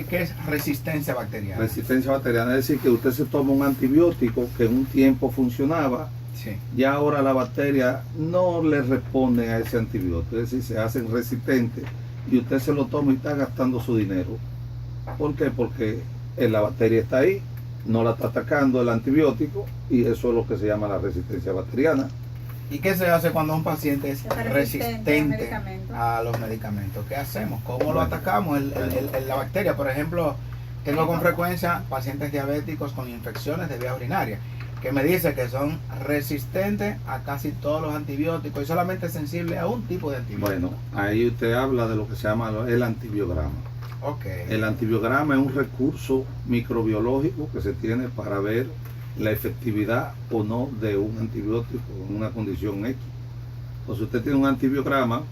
¿Qué es resistencia bacteriana? Resistencia bacteriana es decir que usted se toma un antibiótico que en un tiempo funcionaba, Sí. y ahora la bacteria no le responden a ese antibiótico, es decir, se hacen resistentes y usted se lo toma y está gastando su dinero. ¿Por qué? Porque la bacteria está ahí, no la está atacando el antibiótico, y eso es lo que se llama la resistencia bacteriana. ¿Y qué se hace cuando un paciente es resistente a a los medicamentos? ¿Qué hacemos? ¿Cómo lo atacamos? La bacteria, por ejemplo, tengo con frecuencia pacientes diabéticos con infecciones de vía urinaria que me dicen que son resistentes a casi todos los antibióticos y solamente sensibles a un tipo de antibiótico. Bueno, ahí usted habla de lo que se llama el antibiograma. Okay. El antibiograma es un recurso microbiológico que se tiene para ver la efectividad o no de un antibiótico en una condición X. Entonces usted tiene un antibiograma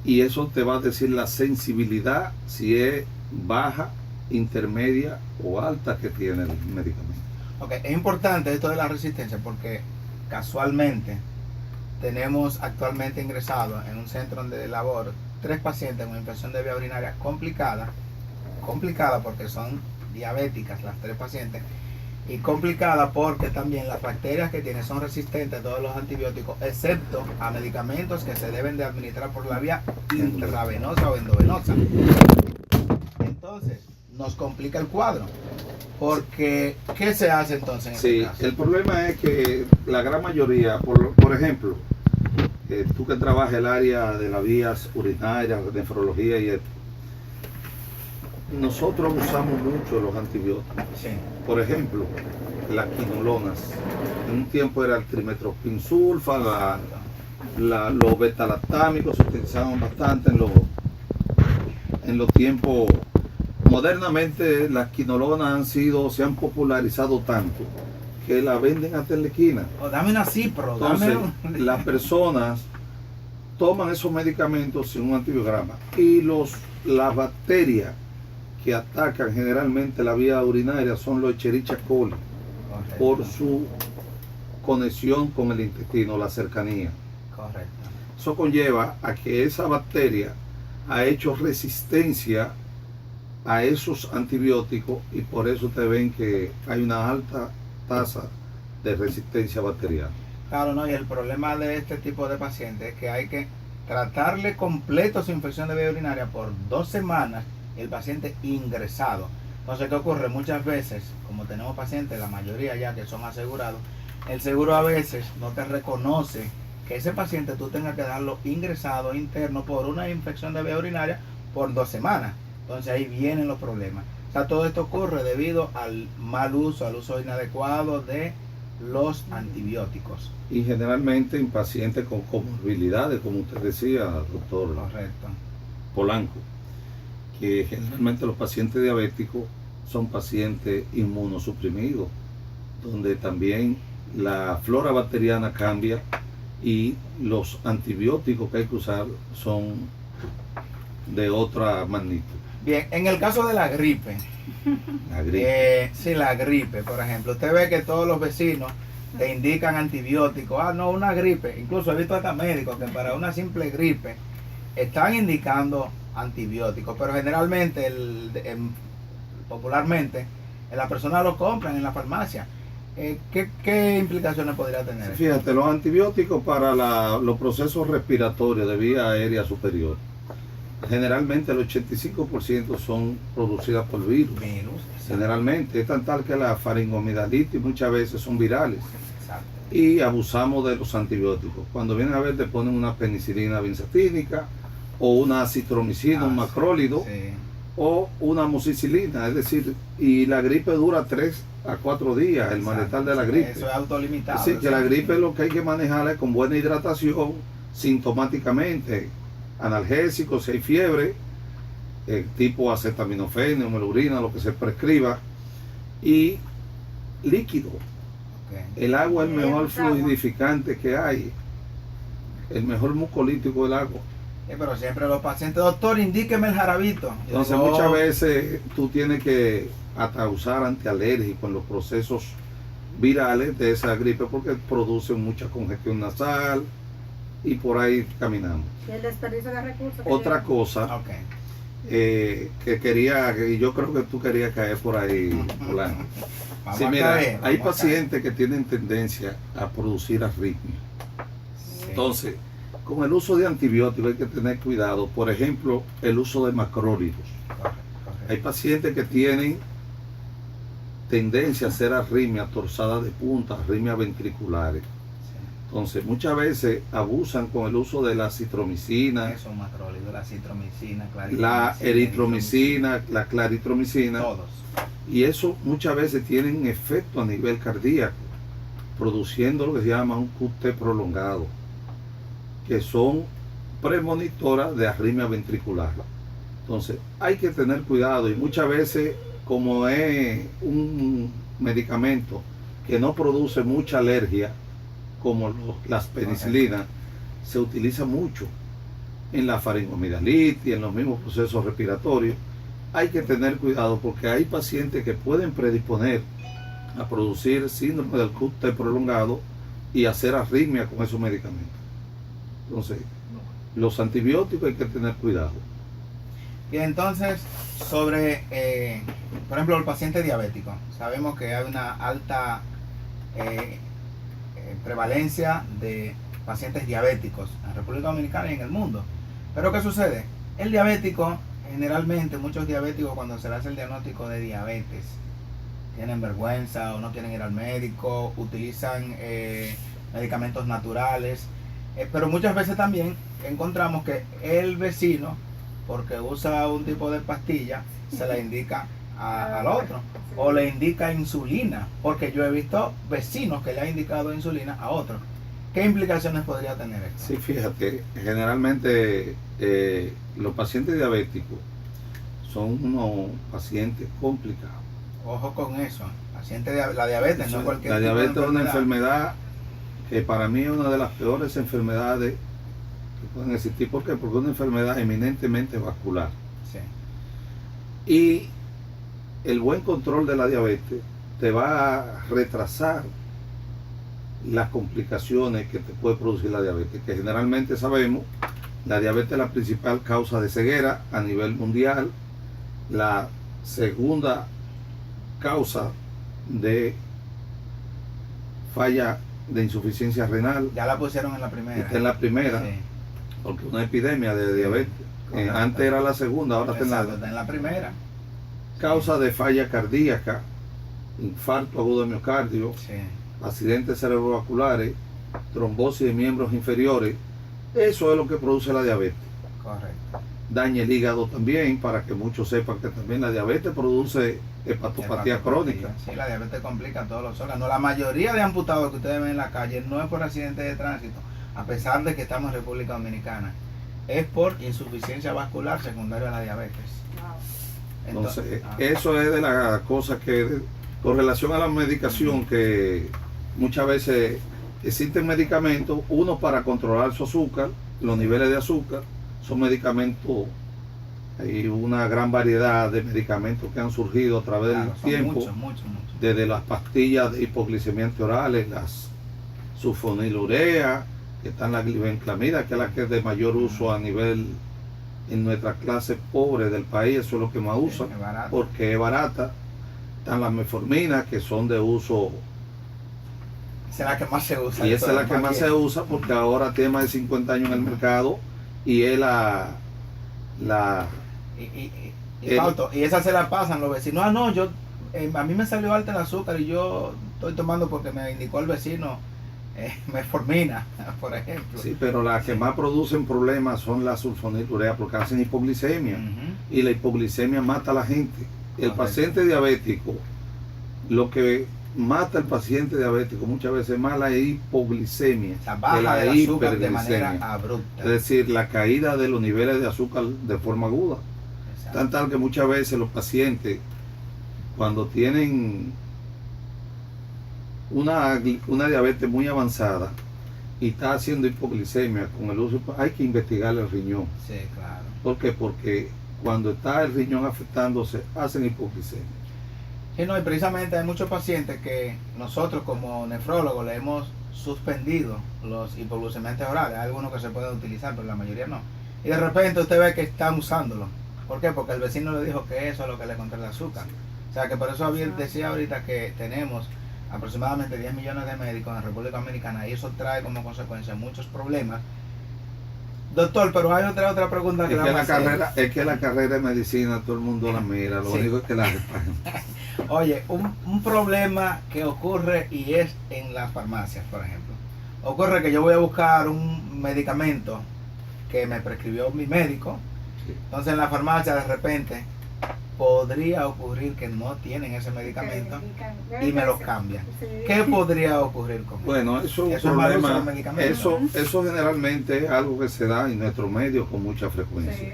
y eso te va a decir la sensibilidad, si es baja, intermedia o alta que tiene el medicamento. Okay. Es importante esto de la resistencia porque casualmente tenemos actualmente ingresados en un centro de labor 3 pacientes con infección de vía urinaria complicada porque son diabéticas las 3 pacientes, y complicada porque también las bacterias que tiene son resistentes a todos los antibióticos, excepto a medicamentos que se deben de administrar por la vía intravenosa o endovenosa. Entonces, nos complica el cuadro. Porque, ¿qué se hace entonces en este caso? El problema es que la gran mayoría, por ejemplo, tú que trabajas el área de las vías urinarias, nefrología y esto, nosotros usamos mucho los antibióticos. Sí. Por ejemplo, las quinolonas. En un tiempo era el trimetoprim sulfa, los betalactámicos se utilizaban bastante en los tiempos. Modernamente las quinolonas se han popularizado tanto que la venden hasta en la esquina. Dame una Cipro. Entonces, las personas toman esos medicamentos sin un antibiograma y las bacterias que atacan generalmente la vía urinaria son los Escherichia coli. Correcto. Por su conexión con el intestino, la cercanía. Correcto. Eso conlleva a que esa bacteria ha hecho resistencia a esos antibióticos y por eso te ven que hay una alta tasa de resistencia bacteriana. Claro, no, y el problema de este tipo de pacientes es que hay que tratarle completo su infección de vía urinaria por 2 semanas, el paciente ingresado. Entonces, ¿qué ocurre? Muchas veces, como tenemos pacientes, la mayoría ya que son asegurados, el seguro a veces no te reconoce que ese paciente tú tengas que darlo ingresado interno por una infección de vía urinaria por 2 semanas. Entonces ahí vienen los problemas. O sea, todo esto ocurre debido al mal uso, al uso inadecuado de los antibióticos. Y generalmente en pacientes con comorbilidades, como usted decía, doctor Correcto. Polanco, que generalmente los pacientes diabéticos son pacientes inmunosuprimidos, donde también la flora bacteriana cambia y los antibióticos que hay que usar son de otra magnitud. Bien, en el caso de la gripe, sí, la gripe, por ejemplo, usted ve que todos los vecinos te indican antibióticos. No, una gripe. Incluso he visto hasta médicos que para una simple gripe están indicando antibióticos, pero generalmente, popularmente, las personas lo compran en la farmacia. ¿Qué implicaciones podría tener? Fíjate, los antibióticos para los procesos respiratorios de vía aérea superior, generalmente el 85% son producidas por virus. Generalmente es tan tal que la faringomidalitis muchas veces son virales. Exacto. Y abusamos de los antibióticos. Cuando vienen a ver te ponen una penicilina benzatínica o una acitromicina, un macrólido, sí, o una amoxicilina, es decir, y la gripe dura 3 a 4 días, el malestar de la gripe. Eso es autolimitado. Así que la gripe lo que hay que manejarla es con buena hidratación, sintomáticamente, analgésicos, si hay fiebre, tipo acetaminofén, melurina, lo que se prescriba, y líquido. Okay. El agua es el mejor fluidificante que hay, el mucolítico del agua. Pero siempre los pacientes, doctor, indíqueme el jarabito. Entonces muchas veces tú tienes que hasta usar antialérgicos en los procesos virales de esa gripe porque producen mucha congestión nasal y por ahí caminamos. Y el desperdicio de recursos. Otra cosa, Okay, que quería, que yo creo que tú querías caer por ahí, Polanco. Vamos Sí, a mira, caer, hay vamos a pacientes que tienen tendencia a producir arritmia. caer. Sí. Entonces, con el uso de antibióticos hay que tener cuidado. Por ejemplo, el uso de macrólidos. Correcto. Hay pacientes que tienen tendencia a hacer arritmia torsada de punta, arritmias ventriculares. Sí. Entonces, muchas veces abusan con el uso de la citromicina, Eso, macrólido, la citromicina, la eritromicina, la claritromicina. Todos. Y eso muchas veces tienen efecto a nivel cardíaco, produciendo lo que se llama un QT prolongado, que son premonitoras de arritmia ventricular. Entonces, hay que tener cuidado y muchas veces, como es un medicamento que no produce mucha alergia, como las penicilinas, se utiliza mucho en la faringomidalitis, en los mismos procesos respiratorios. Hay que tener cuidado porque hay pacientes que pueden predisponer a producir síndrome del QT prolongado y hacer arritmia con esos medicamentos. Entonces, los antibióticos hay que tener cuidado. Y entonces, sobre, por ejemplo, el paciente diabético, sabemos que hay una alta prevalencia de pacientes diabéticos en la República Dominicana y en el mundo. Pero ¿qué sucede? El diabético, generalmente muchos diabéticos cuando se le hace el diagnóstico de diabetes, tienen vergüenza o no quieren ir al médico, utilizan medicamentos naturales, pero muchas veces también encontramos que el vecino, porque usa un tipo de pastilla, se la indica al otro, o le indica insulina, porque yo he visto vecinos que le han indicado insulina a otro. ¿Qué implicaciones podría tener esto? Sí, fíjate, generalmente los pacientes diabéticos son unos pacientes complicados. Ojo con eso, la diabetes no es cualquier La tipo de diabetes es una enfermedad que para mí es una de las peores enfermedades que pueden existir. ¿Por qué? Porque es una enfermedad eminentemente vascular. Sí. Y el buen control de la diabetes te va a retrasar las complicaciones que te puede producir la diabetes, que generalmente sabemos, la diabetes es la principal causa de ceguera a nivel mundial, la segunda causa de falla de insuficiencia renal. Ya la pusieron en la primera. Está en la primera, Sí. porque una epidemia de diabetes. Correcto. Antes era la segunda, ahora está Exacto, en está la en la primera. causa de falla cardíaca, infarto agudo de miocardio, Sí. accidentes cerebrovasculares, trombosis de miembros inferiores. Eso es lo que produce la diabetes. Correcto. Daña el hígado también, para que muchos sepan que también la diabetes produce hepatopatía crónica. Sí, la diabetes complica todos los órganos. La mayoría de amputados que ustedes ven en la calle no es por accidentes de tránsito, a pesar de que estamos en República Dominicana. Es por insuficiencia vascular secundaria a la diabetes. Entonces, eso es de las cosas que, con relación a la medicación, que muchas veces existen medicamentos, uno para controlar su azúcar, los niveles de azúcar, son medicamentos, hay una gran variedad de medicamentos que han surgido a través del tiempo, muchos. desde las pastillas de hipoglicemia orales, las sulfonilurea, que están la glibenclamida, que es la que es de mayor uso a nivel en nuestra clase pobre del país, eso es lo que más usan, porque es barata. Están las metforminas, que son de uso, esa es la que más se usa. y esa es la que más se usa porque ahora tiene más de 50 años en el mercado y es y esa se la pasan los vecinos. Ah, no, a mí me salió alta el azúcar y yo estoy tomando porque me indicó el vecino metformina, por ejemplo. Sí, pero las que más producen problemas son las sulfonilurea porque hacen hipoglicemia. Y la hipoglicemia mata a la gente. El paciente diabético, lo que mata al paciente diabético muchas veces es más la hipoglicemia, o sea, baja que la el azúcar de hiperglicemia. manera abrupta. Es decir, la caída de los niveles de azúcar de forma aguda. Exacto. Tan tal que muchas veces los pacientes, cuando tienen una diabetes muy avanzada y está haciendo hipoglicemia con el uso, hay que investigar el riñón. Sí, claro. ¿Por qué? Porque cuando está el riñón afectándose, hacen hipoglicemia. Sí, no, y precisamente hay muchos pacientes que nosotros como nefrólogos le hemos suspendido los hipoglucemiantes orales. Hay algunos que se pueden utilizar, pero la mayoría no. Y de repente usted ve que están usándolo. ¿Por qué? Porque el vecino le dijo que eso es lo que le controla el azúcar. O sea que por eso decía ahorita que tenemos aproximadamente 10 millones de médicos en República Dominicana y eso trae como consecuencia muchos problemas. Doctor, pero hay otra pregunta que es que la carrera de medicina todo el mundo la mira, lo único es que la Oye, un problema que ocurre y es en las farmacias, por ejemplo. Ocurre que yo voy a buscar un medicamento que me prescribió mi médico, entonces en la farmacia de repente podría ocurrir que no tienen ese medicamento y me lo cambian. ¿Qué podría ocurrir con eso? Bueno, eso es un problema. Eso generalmente es algo que se da en nuestros medios con mucha frecuencia. Sí.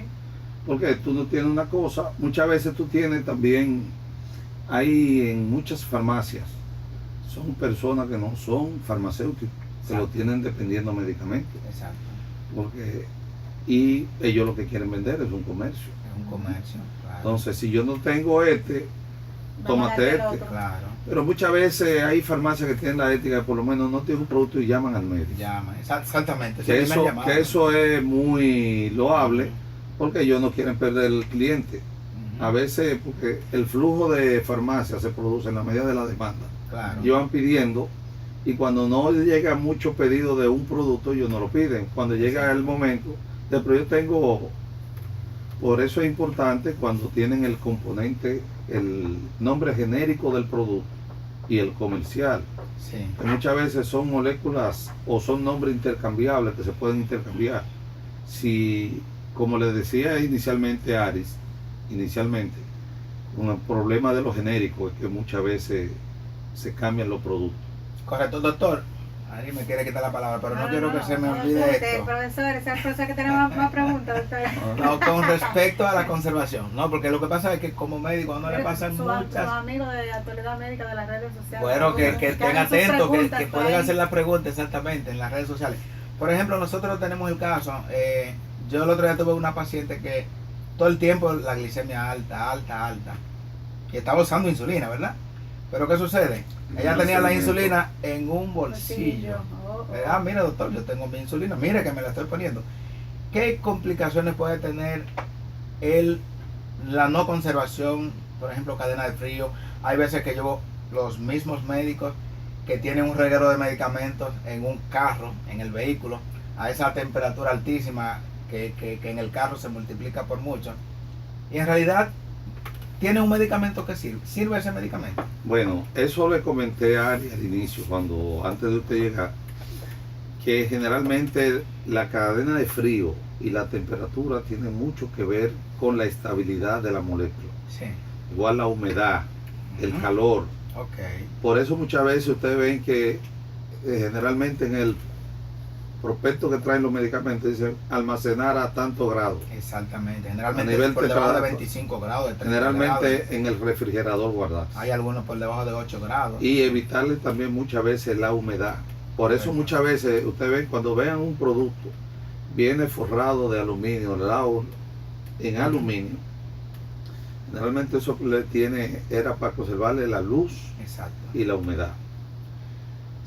Porque tú no tienes una cosa, muchas veces tú tienes también, hay en muchas farmacias, son personas que no son farmacéuticos, que lo tienen dependiendo de medicamentos. Exacto. Y ellos lo que quieren vender es un comercio. Es un comercio. Entonces, si yo no tengo tómate este. Claro. Pero muchas veces hay farmacias que tienen la ética de por lo menos no tienen un producto y llaman al médico. Exactamente. Que eso es muy loable porque ellos no quieren perder el cliente. A veces, porque el flujo de farmacias se produce en la medida de la demanda. Claro. Ellos van pidiendo y cuando no llega mucho pedido de un producto, ellos no lo piden. Cuando llega el momento, pero yo tengo... Por eso es importante cuando tienen el componente, el nombre genérico del producto y el comercial. Sí. Que muchas veces son moléculas o son nombres intercambiables que se pueden intercambiar. Si, como les decía inicialmente Aris, un problema de los genéricos es que muchas veces se cambian los productos. Correcto, doctor. Ari me quiere quitar la palabra, pero no quiero que se me olvide esto. Profesor, esa es cosa que tenemos más preguntas, doctor. No, con respecto a la conservación, no, porque lo que pasa es que como médico a uno le pasan muchas... Sus amigos de actualidad médica de las redes sociales. Bueno, que estén atentos, que pueden hacer la pregunta exactamente en las redes sociales. Por ejemplo, nosotros tenemos el caso, yo el otro día tuve una paciente que todo el tiempo la glicemia alta, y estaba usando insulina, ¿verdad? Pero ¿qué sucede? Ella tenía la insulina en un bolsillo. Mira doctor, yo tengo mi insulina, mire que me la estoy poniendo. ¿Qué complicaciones puede tener la no conservación, por ejemplo, cadena de frío? Hay veces que yo, los mismos médicos que tienen un reguero de medicamentos en un carro, en el vehículo, a esa temperatura altísima que en el carro se multiplica por mucho. Y en realidad... ¿Tiene un medicamento que sirve? ¿Sirve ese medicamento? Bueno, eso le comenté a Ari al inicio, antes de usted llegar, que generalmente la cadena de frío y la temperatura tienen mucho que ver con la estabilidad de la molécula. Sí. Igual la humedad, el calor. Okay. Por eso muchas veces ustedes ven que generalmente en el prospecto que traen los medicamentos dice almacenar a tantos grados. Exactamente, generalmente por debajo de 25 grados, de 30 generalmente grados. En el refrigerador guardar. Hay algunos por debajo de 8 grados. Y evitarle también muchas veces la humedad. Por eso muchas veces ustedes ven, cuando vean un producto, viene forrado de aluminio, en aluminio. Generalmente eso era para conservarle la luz. Exacto. Y la humedad.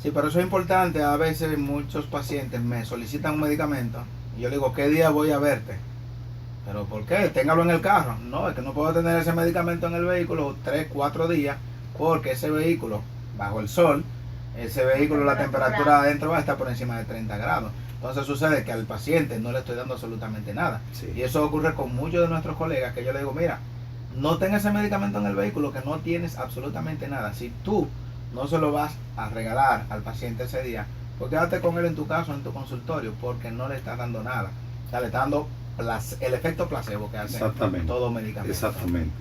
Sí, pero eso es importante. A veces muchos pacientes me solicitan un medicamento y yo le digo, ¿qué día voy a verte? ¿Pero por qué? Téngalo en el carro. No, es que no puedo tener ese medicamento en el vehículo 3, 4 días porque ese vehículo, bajo el sol, ese vehículo, la temperatura adentro va a estar por encima de 30 grados. Entonces sucede que al paciente no le estoy dando absolutamente nada. Sí. Y eso ocurre con muchos de nuestros colegas que yo le digo, mira, no tengas ese medicamento en el vehículo que no tienes absolutamente nada. Si tú no se lo vas a regalar al paciente ese día, pues quédate con él en tu casa, en tu consultorio, porque no le estás dando nada. O sea, le estás dando el efecto placebo que hace todo medicamento. Exactamente.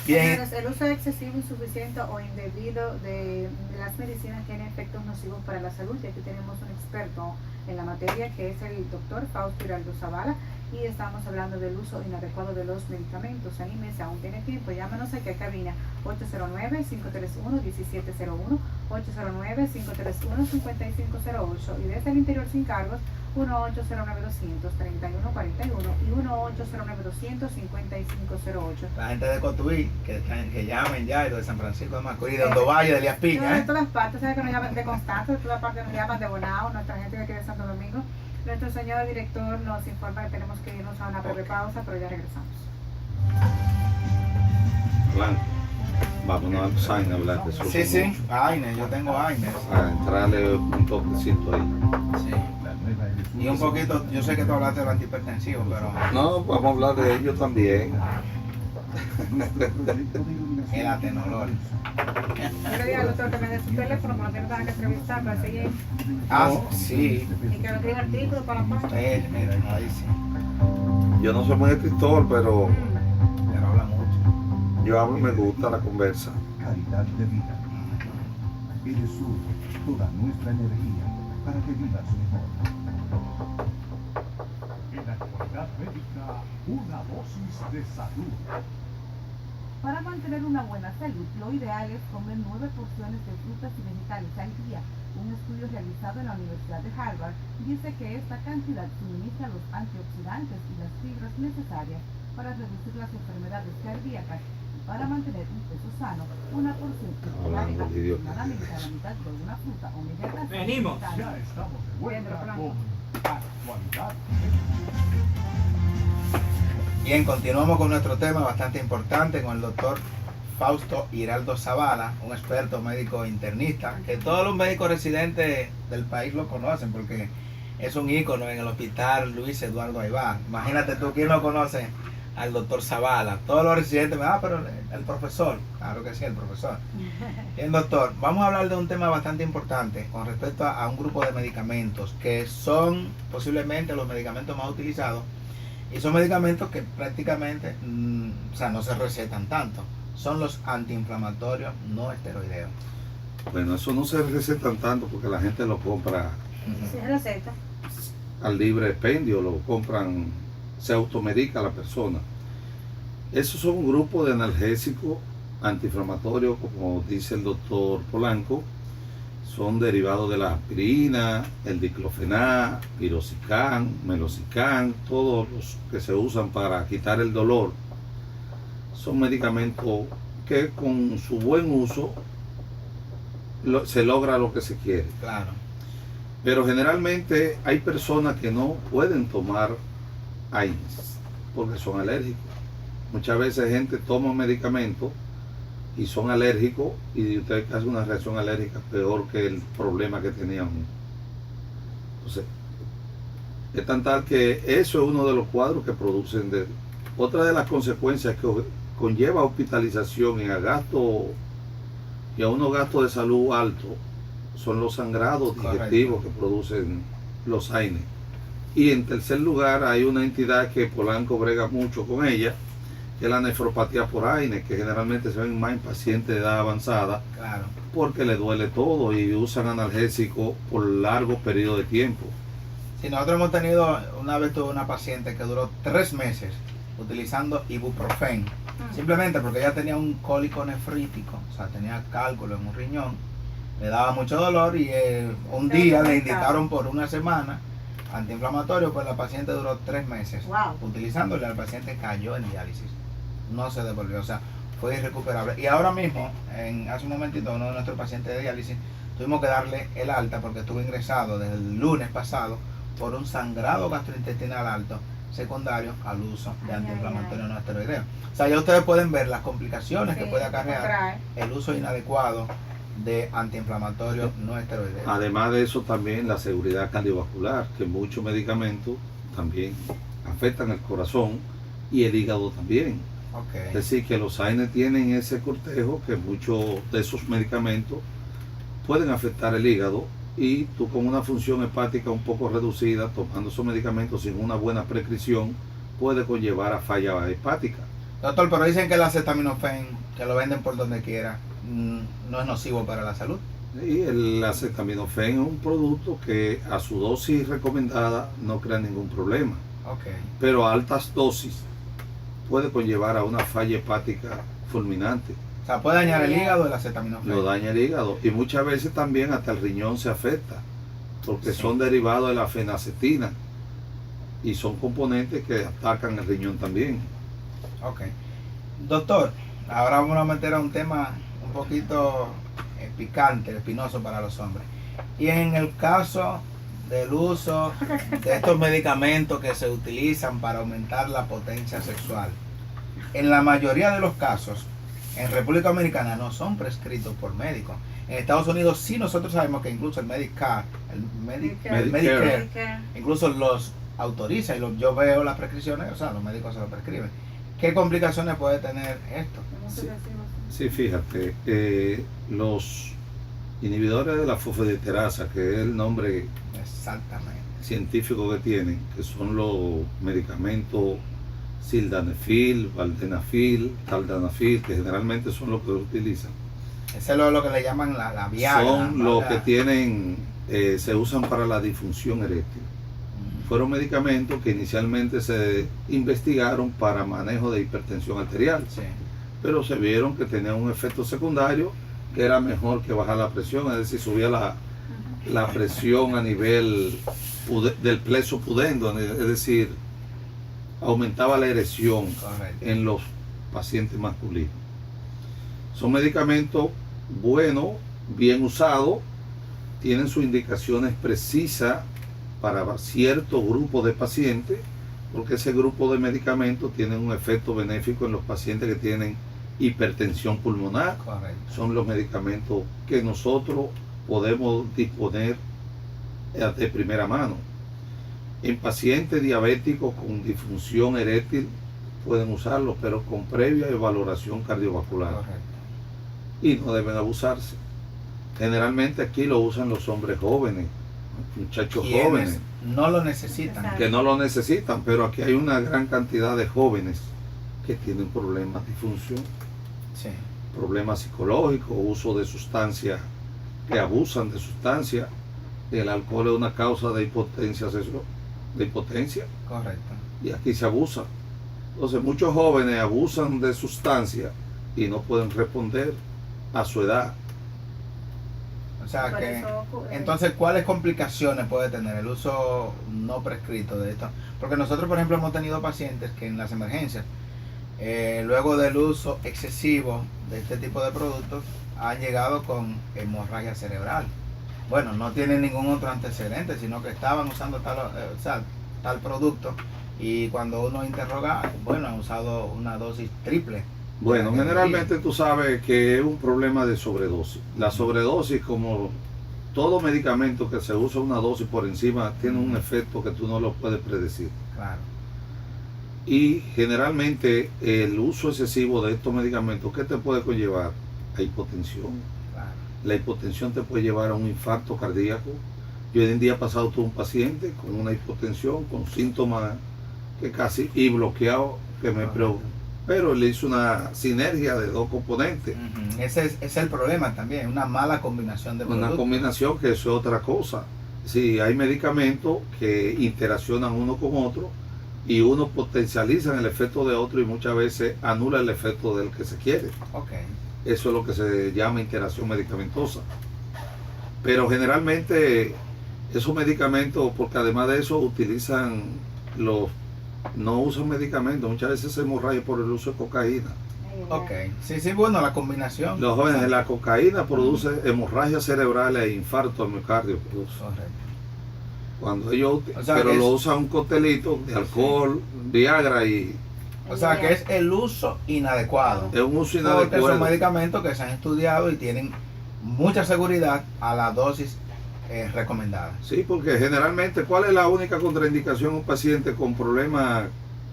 Bien. Señores, el uso excesivo, insuficiente o indebido de las medicinas tiene efectos nocivos para la salud, y aquí tenemos un experto en la materia que es el doctor Fausto Hiraldo Zavala, y estamos hablando del uso inadecuado de los medicamentos. Anímese, aún tiene tiempo, llámanos aquí a cabina 809-531-1701, 809-531-5508 y desde el interior sin cargos 1-809-200-3141 y 1-809-200-5508. La gente de Cotuí, que llamen ya, y de San Francisco de Macorís, de Ondovalle, de Elías Piña. De todas partes, ¿sabes? Que nos llaman de Constanza, de todas partes nos llaman de Bonao, nuestra gente que quiere Santo Domingo. Nuestro señor director nos informa que tenemos que irnos a una breve pausa, pero ya regresamos. Blanco. Vámonos a Aine a hablar de eso. Sí, Aine, yo tengo Aine. A entrarle un toquecito ahí. Sí. Y un poquito, yo sé que tú hablaste de lo antihipertensivo, pero No, vamos a hablar de ellos también. el atenolol. Yo le digo al doctor que me dé su teléfono para que no tenga que entrevistar, para seguir. Ah, sí. Y que me escriba artículos para la página. Ahí sí. Yo no soy muy escritor, pero Pero habla mucho. yo hablo y me gusta la conversa. Calidad de vida. Edesur, toda nuestra energía para que vivas mejor. En actualidad médica, una dosis de salud. Para mantener una buena salud, lo ideal es comer 9 porciones de frutas y vegetales al día. Un estudio realizado en la Universidad de Harvard dice que esta cantidad suministra los antioxidantes y las fibras necesarias para reducir las enfermedades cardíacas y para mantener un peso sano. Una porción equivale Hablando de idiota. aproximadamente a la mitad de una fruta o media taza. Venimos. Ya estamos de vuelta Bien, con actualidad. Bien, continuamos con nuestro tema bastante importante con el doctor Fausto Giraldo Zavala, un experto médico internista, que todos los médicos residentes del país lo conocen porque es un ícono en el hospital Luis Eduardo Aybar. Imagínate tú, ¿quién no conoce al doctor Zavala? Todos los residentes me pero el profesor, claro que sí, el profesor. Bien, doctor, vamos a hablar de un tema bastante importante con respecto a un grupo de medicamentos que son posiblemente los medicamentos más utilizados. Y son medicamentos que prácticamente no se recetan tanto. Son los antiinflamatorios no esteroideos. Bueno, eso no se recetan tanto porque la gente lo compra Sí, receta. al libre expendio, lo compran, se automedica la persona. Esos son un grupo de analgésicos antiinflamatorios, como dice el doctor Polanco. Son derivados de la aspirina, el diclofenac, piroxicam, meloxicam, todos los que se usan para quitar el dolor. Son medicamentos que con su buen uso se logra lo que se quiere. Claro. Pero generalmente hay personas que no pueden tomar AINES porque son alérgicos. Muchas veces gente toma medicamentos y son alérgicos y usted hace una reacción alérgica peor que el problema que tenían. Entonces, es tan tal que eso es uno de los cuadros que producen. Otra de las consecuencias que conlleva hospitalización y a unos gastos de salud altos son los sangrados digestivos que producen los AINES. Y en tercer lugar hay una entidad que Polanco brega mucho con ella, que es la nefropatía por AINES, que generalmente se ven más en pacientes de edad avanzada, Claro. porque le duele todo y usan analgésicos por largo periodo de tiempo. Si nosotros hemos tenido, una vez tuve una paciente que duró 3 meses utilizando ibuprofen, simplemente porque ella tenía un cólico nefrítico, o sea, tenía cálculo en un riñón, le daba mucho dolor y un día le indicaron por una semana antiinflamatorio, pues la paciente duró 3 meses Wow. utilizándole, al paciente cayó en diálisis, no se devolvió, o sea, fue irrecuperable. Y ahora mismo, hace un momentito, uno de nuestros pacientes de diálisis, tuvimos que darle el alta porque estuvo ingresado desde el lunes pasado por un sangrado gastrointestinal alto secundario al uso de antiinflamatorios no esteroideos. O sea, ya ustedes pueden ver las complicaciones que puede acarrear el uso inadecuado de antiinflamatorios no esteroideos. Además de eso, también la seguridad cardiovascular, que muchos medicamentos también afectan el corazón y el hígado también. Es Ok. decir, que los AINES tienen ese cortejo que muchos de esos medicamentos pueden afectar el hígado, y tú con una función hepática un poco reducida, tomando esos medicamentos sin una buena prescripción, puede conllevar a falla hepática. Doctor, pero dicen que el acetaminofén, que lo venden por donde quiera, no es nocivo para la salud. Y el acetaminofén es un producto que a su dosis recomendada no crea ningún problema, Ok. pero a altas dosis puede conllevar a una falla hepática fulminante. O sea, puede dañar el hígado el acetaminofén. Lo daña el hígado y muchas veces también hasta el riñón se afecta, porque Sí. son derivados de la fenacetina y son componentes que atacan el riñón también. Ok. Doctor, ahora vamos a meter a un tema un poquito picante, espinoso para los hombres. Y en el caso del uso de estos medicamentos que se utilizan para aumentar la potencia sexual. En la mayoría de los casos, en República Dominicana no son prescritos por médicos. En Estados Unidos sí nosotros sabemos que incluso el Medicare, Medicare. incluso los autoriza y yo veo las prescripciones, o sea, los médicos se lo prescriben. ¿Qué complicaciones puede tener esto? Sí. Sí, fíjate, los inhibidores de la fosfodiesterasa, que es el nombre Exactamente. científico que tienen, que son los medicamentos sildenafil, valdenafil, taldanafil, que generalmente son los que utilizan. Ese es lo que le llaman la Viagra. Son los que tienen, se usan para la disfunción eréctil. Fueron medicamentos que inicialmente se investigaron para manejo de hipertensión arterial, Sí. pero se vieron que tenían un efecto secundario que era mejor que bajar la presión, es decir, subía la presión a nivel del plexo pudendo, es decir, aumentaba la erección Correcto. en los pacientes masculinos. Son medicamentos buenos, bien usados, tienen sus indicaciones precisas para cierto grupo de pacientes, porque ese grupo de medicamentos tiene un efecto benéfico en los pacientes que tienen hipertensión pulmonar. Correcto. Son los medicamentos que nosotros podemos disponer de primera mano. En pacientes diabéticos con disfunción eréctil pueden usarlos, pero con previa valoración cardiovascular. Correcto. Y no deben abusarse. Generalmente aquí lo usan los hombres jóvenes, muchachos Quienes jóvenes, no lo necesitan. que no lo necesitan, pero aquí hay una gran cantidad de jóvenes que tienen problemas de disfunción, Sí. problemas psicológicos, uso de sustancias, que abusan de sustancias. El alcohol es una causa de impotencia sexual, de impotencia, Correcto. y aquí se abusa. Entonces muchos jóvenes abusan de sustancias y no pueden responder a su edad. O sea Por que, eso, entonces, ¿cuáles complicaciones puede tener el uso no prescrito de esto? Porque nosotros, por ejemplo, hemos tenido pacientes que en las emergencias, luego del uso excesivo de este tipo de productos, han llegado con hemorragia cerebral. Bueno, no tienen ningún otro antecedente, sino que estaban usando tal producto, y cuando uno interroga, bueno, han usado una dosis triple. Bueno, generalmente tú sabes que es un problema de sobredosis. La sobredosis, como todo medicamento que se usa una dosis por encima, tiene un efecto que tú no lo puedes predecir. Claro. Y generalmente el uso excesivo de estos medicamentos, ¿qué te puede conllevar? A hipotensión. Claro. La hipotensión te puede llevar a un infarto cardíaco. Yo el día pasado tuve un paciente con una hipotensión, con síntomas que casi y bloqueado, que me preocupa. Pero le hizo una sinergia de dos componentes. Ujú. Ese es el problema también, una mala combinación de Una productos. combinación que eso es otra cosa. Sí, hay medicamentos que interaccionan uno con otro y uno potencializa el efecto de otro y muchas veces anula el efecto del que se quiere. Ok. Eso es lo que se llama interacción medicamentosa. Pero generalmente esos medicamentos, porque además de eso utilizan no usan medicamentos, muchas veces se hemorragia por el uso de cocaína. Ok. Sí, bueno, la combinación. Los jóvenes, la cocaína produce hemorragia cerebral e infarto al miocardio. Produce. Correcto. Cuando ellos, O sea, pero que lo es- usan un coctelito de alcohol, Viagra, y O sea que es el uso inadecuado. es un uso Porque son inadecuado. medicamentos que se han estudiado y tienen mucha seguridad a la dosis recomendada. Sí, porque generalmente, ¿cuál es la única contraindicación a un paciente con problemas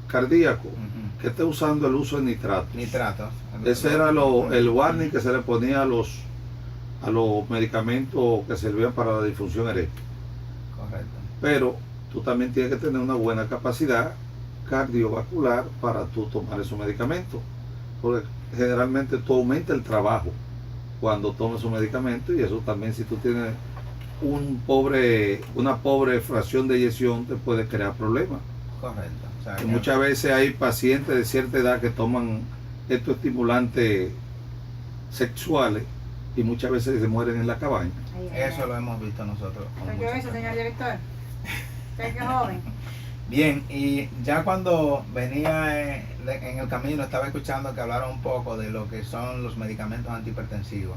cardíacos? Ujú. Que esté usando el uso de nitratos. Nitratos. Ese era el warning que se le ponía a los medicamentos que servían para la disfunción eréctil. Correcto. Pero tú también tienes que tener una buena capacidad cardiovascular para tú tomar esos medicamentos, porque generalmente tú aumentas el trabajo cuando tomas esos medicamentos, y eso también, si tú tienes una pobre fracción de eyección, te puede crear problemas. Correcto. O sea, Y que- muchas veces hay pacientes de cierta edad que toman estos estimulantes sexuales y muchas veces se mueren en la cabaña. Eso lo hemos visto nosotros. con Soy yo muchos eso, casos. señor director. Usted que es joven. Bien, y ya cuando venía en el camino estaba escuchando que hablaron un poco de lo que son los medicamentos antihipertensivos.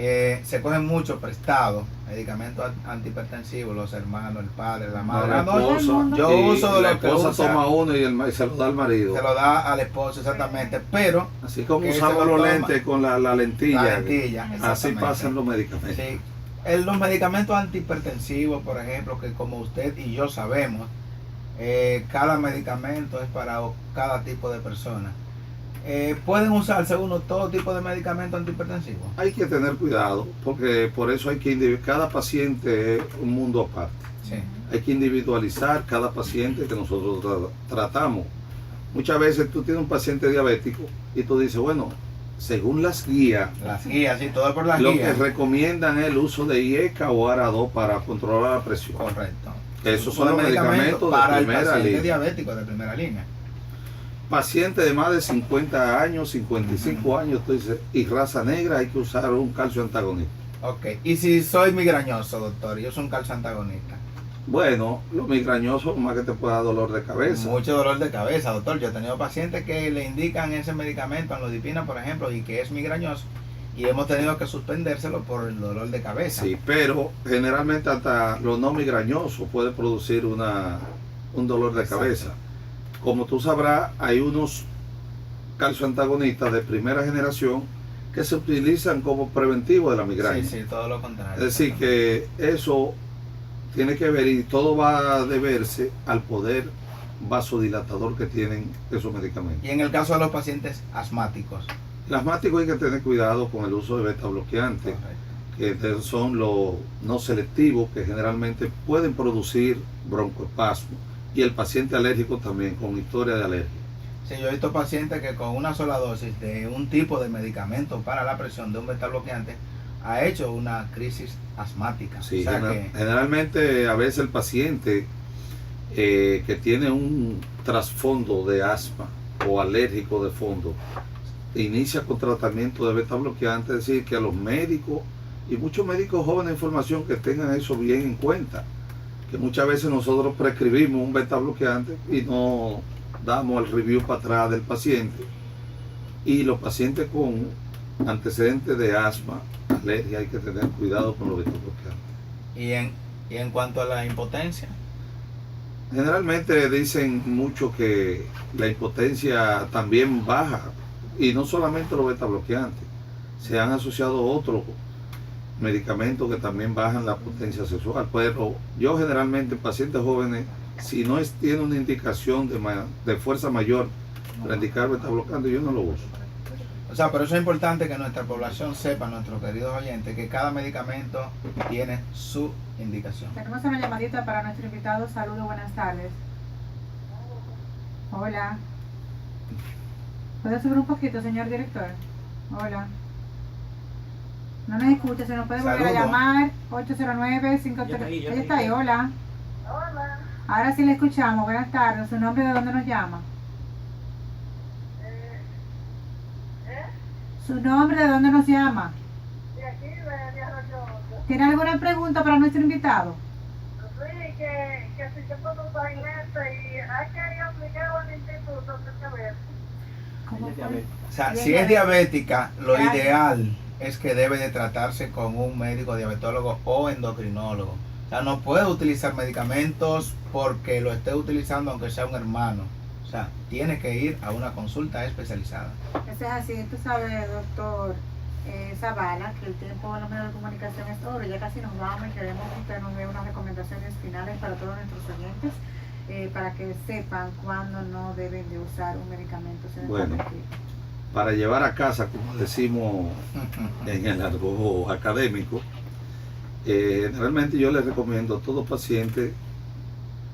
Se cogen mucho prestado, medicamentos antihipertensivos, los hermanos, el padre, la madre. La No, esposa, yo y uso de la lo que esposa usa. toma uno y se lo da al marido. Se lo da al esposo, exactamente, pero Así como que usamos se lo los toma. lentes con la lentilla. la lentilla, Así exactamente. pasan los medicamentos. Sí. Los medicamentos antihipertensivos, por ejemplo, que como usted y yo sabemos, cada medicamento es para cada tipo de persona. Pueden usarse todo tipo de medicamentos antihipertensivos. Hay que tener cuidado, porque por eso hay que cada paciente es un mundo aparte. Sí. Hay que individualizar cada paciente que nosotros tratamos. Muchas veces tú tienes un paciente diabético y tú dices, bueno, según las guías, Las guías, sí, todo por las lo guías. que recomiendan es el uso de IECA o ARA2 para controlar la presión. Correcto. Esos son los medicamentos de para el primera paciente línea. diabético de primera línea. Paciente de más de 50 años, 55 años, tú dices, y raza negra, hay que usar un calcio antagonista. Ok. Y si soy migrañoso, doctor, yo soy un calcio antagonista. Bueno, lo migrañoso más que te puede dar dolor de cabeza. Mucho dolor de cabeza, doctor. Yo he tenido pacientes que le indican ese medicamento, anlodipina, por ejemplo, y que es migrañoso, y hemos tenido que suspendérselo por el dolor de cabeza. Sí, pero generalmente hasta lo no migrañoso puede producir un dolor de Exacto. cabeza. Como tú sabrás, hay unos calcioantagonistas de primera generación que se utilizan como preventivo de la migraña. Sí, sí, todo lo contrario. Es decir, que eso tiene que ver y todo va a deberse al poder vasodilatador que tienen esos medicamentos. Y en el caso de los pacientes asmáticos. El asmático hay que tener cuidado con el uso de beta bloqueantes, que son los no selectivos, que generalmente pueden producir broncoespasmo, y el paciente alérgico también con historia de alergia. Sí, yo he visto pacientes que con una sola dosis de un tipo de medicamento para la presión de un beta bloqueante ha hecho una crisis asmática. Sí, O sea que generalmente a veces el paciente que tiene un trasfondo de asma o alérgico de fondo inicia con tratamiento de beta bloqueante, es decir, que a los médicos y muchos médicos jóvenes de formación que tengan eso bien en cuenta, que muchas veces nosotros prescribimos un beta bloqueante y no damos el review para atrás del paciente, y los pacientes con antecedentes de asma, alergia, hay que tener cuidado con los beta bloqueantes. y en cuanto a la impotencia, Generalmente dicen mucho que la impotencia también baja, y no solamente los beta bloqueantes, se han asociado otros medicamentos que también bajan la potencia sexual, pero yo generalmente en pacientes jóvenes, si no tiene una indicación de fuerza mayor para indicar beta bloqueante, yo no lo uso. o sea, por eso es importante que nuestra población sepa, nuestros queridos oyentes, que cada medicamento tiene su indicación. Tenemos una llamadita para nuestro invitado. Saludos, buenas tardes. Hola. ¿Puede subir un poquito, señor director? Hola. No nos escucha, se nos puede volver a Saludos. llamar. 809-53. Ella está ahí, hola. Hola, Ahora sí le escuchamos. Buenas tardes. ¿Su nombre de dónde nos llama? ¿Su nombre de dónde nos llama? de aquí de Arroyo Hondo. ¿Tiene alguna pregunta para nuestro invitado? Sí, que si yo puedo usar este y hay que ir a aplicar al instituto, que ver. ¿Cómo fue? O sea, Bien, si es diabética, lo Gracias. ideal es que debe de tratarse con un médico diabetólogo o endocrinólogo. O sea, no puede utilizar medicamentos porque lo esté utilizando aunque sea un hermano. O sea, tiene que ir a una consulta especializada. Eso es así, tú sabes, doctor Zavala, que el tiempo en los medios de comunicación es oro. Ya casi nos vamos y queremos que usted nos dé unas recomendaciones finales para todos nuestros oyentes, para que sepan cuándo no deben de usar un medicamento. Se Bueno. está prescrito. Para llevar a casa, como decimos en el argot académico, realmente yo les recomiendo a todo paciente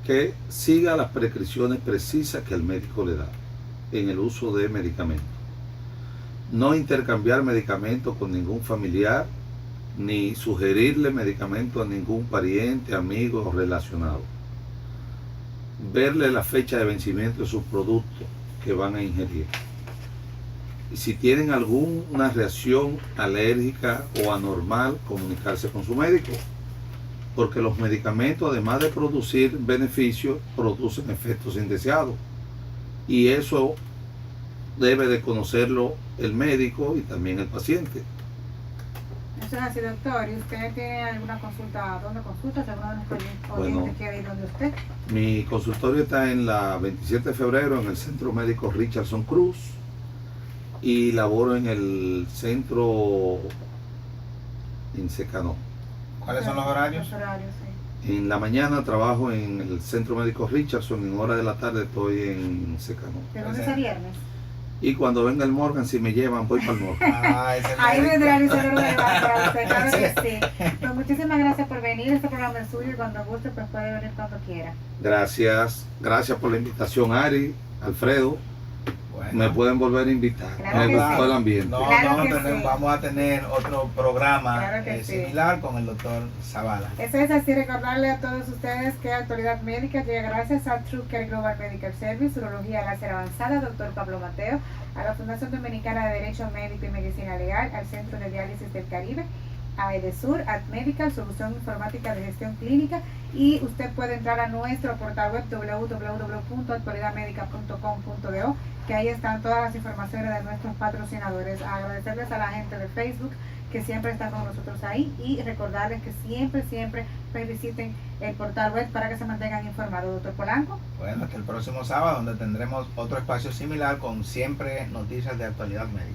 que siga las prescripciones precisas que el médico le da en el uso de medicamentos. No intercambiar medicamentos con ningún familiar, ni sugerirle medicamentos a ningún pariente, amigo o relacionado. Verle la fecha de vencimiento de sus productos que van a ingerir. Y si tienen alguna reacción alérgica o anormal, comunicarse con su médico, porque los medicamentos, además de producir beneficios, producen efectos indeseados, y eso debe de conocerlo el médico y también el paciente. Eso es así, doctor. ¿Y usted tiene alguna consulta? ¿Dónde consulta? Si alguno de nuestros oyentes Bueno. quiere ir donde usted. Mi consultorio está en la 27 de febrero en el Centro Médico Richardson Cruz y laboro en el centro en Secano. ¿Cuáles son los horarios? Los horarios, sí. En la mañana trabajo en el Centro Médico Richardson, en hora de la tarde estoy en Secano. De lunes a viernes. Y cuando venga el Morgan, si me llevan, voy para el Morgan. Ah, ese Ahí médico. vendrá el señor de para usted, claro que sí. Pues muchísimas gracias por venir. Este programa es suyo y cuando guste, pues puede venir cuando quiera. Gracias por la invitación, Ari, Alfredo. Bueno. Me pueden volver a invitar. Claro Me que gustó sí. el ambiente. No, Claro no, que tenemos- sí. vamos a tener otro programa Claro que sí. similar con el doctor Zavala. Eso es así, recordarle a todos ustedes que Actualidad Médica llega gracias a True Care Global Medical Service, Urología Láser Avanzada, Dr. Pablo Mateo, a la Fundación Dominicana de Derecho Médico y Medicina Legal, al Centro de Diálisis del Caribe, a Edesur, AdMedical, Solución Informática de Gestión Clínica, y usted puede entrar a nuestro portal web www.actualidadmedica.com.do, que ahí están todas las informaciones de nuestros patrocinadores. Agradecerles a la gente de Facebook que siempre están con nosotros ahí y recordarles que siempre pues, visiten el portal web para que se mantengan informados. Doctor Polanco. Bueno, hasta el próximo sábado donde tendremos otro espacio similar con siempre noticias de actualidad médica.